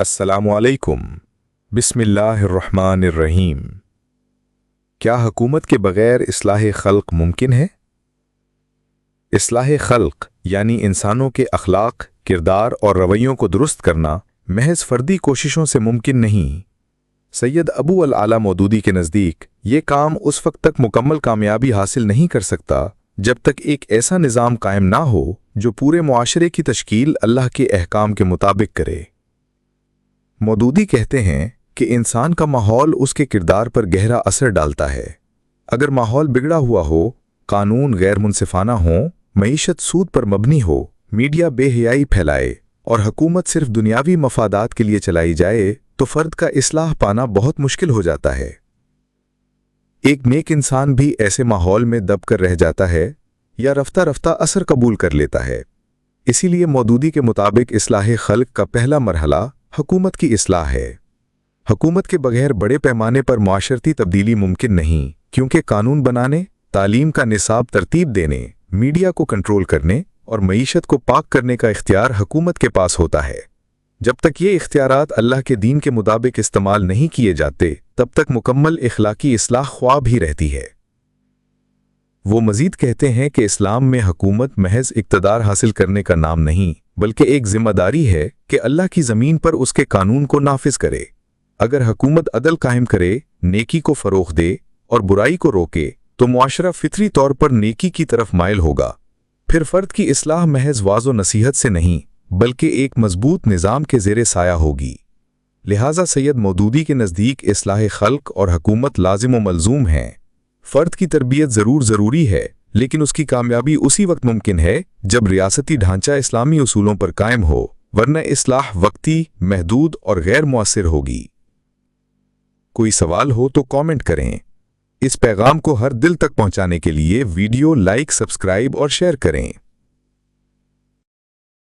अस्सलामु अलैकुम। बिस्मिल्लाहिर्रहमानिर्रहीम। क्या हुकूमत के बगैर इस्लाह खल्क मुमकिन है? इस्लाह खल्क यानी इंसानों के अखलाक, किरदार और रवैयों को दुरुस्त करना महज फर्दी कोशिशों से मुमकिन नहीं। सैयद अबू अल आला मौदूदी के नज़दीक ये काम उस वक्त तक मुकम्मल कामयाबी हासिल नहीं कर सकता जब तक एक ऐसा निज़ाम कायम ना हो जो पूरे मुआशरे की तश्कील अल्लाह के अहकाम के मुताबिक करे। मौदूदी कहते हैं कि इंसान का माहौल उसके किरदार पर गहरा असर डालता है। अगर माहौल बिगड़ा हुआ हो, कानून गैर मुनसिफाना हो, मईशत सूद पर मबनी हो, मीडिया बेहयाई फैलाए और हुकूमत सिर्फ दुनियावी मफादात के लिए चलाई जाए तो फ़र्द का इस्लाह पाना बहुत मुश्किल हो जाता है। एक नेक इंसान भी ऐसे माहौल में दब कर रह जाता है या रफ्ता रफ्ता असर कबूल कर लेता है। इसीलिए मौदूदी के मुताबिक इस्लाह खल्क का पहला मरहला हुकूमत की इस्लाह है। हुकूमत के बगैर बड़े पैमाने पर मुआशरती तब्दीली मुमकिन नहीं, क्योंकि कानून बनाने, तालीम का निसाब तरतीब देने, मीडिया को कंट्रोल करने और मईशत को पाक करने का इख्तियार हुकूमत के पास होता है। जब तक ये इख्तियारात अल्लाह के दीन के मुताबिक इस्तेमाल नहीं किए जाते, तब तक मुकम्मल इखलाकी इस्लाह ख्वाब ही रहती है। वो मजीद कहते हैं कि इस्लाम में हुकूमत महज इक़्तिदार हासिल करने का नाम नहीं, बल्कि एक जिम्मेदारी है कि अल्लाह की ज़मीन पर उसके कानून को नाफिज करे। अगर हुकूमत अदल कायम करे, नेकी को फ़रोग़ दे और बुराई को रोके, तो मुआशरा फितरी तौर पर नेकी की तरफ माइल होगा। फिर फ़र्द की इस्लाह महज वाज़ो नसीहत से नहीं, बल्कि एक मजबूत निज़ाम के ज़ेरे साया होगी। लिहाजा सैयद मौदूदी के नज़दीक इस्लाह खल्क और हुकूमत लाजिम व मलजूम हैं। फ़र्द की तरबियत ज़रूरी है, लेकिन उसकी कामयाबी उसी वक्त मुमकिन है जब रियासती ढांचा इस्लामी उसूलों पर कायम हो, वरना इस्लाह वक्ती, महदूद और गैर मुअस्सिर होगी। कोई सवाल हो तो कमेंट करें। इस पैगाम को हर दिल तक पहुंचाने के लिए वीडियो लाइक, सब्सक्राइब और शेयर करें।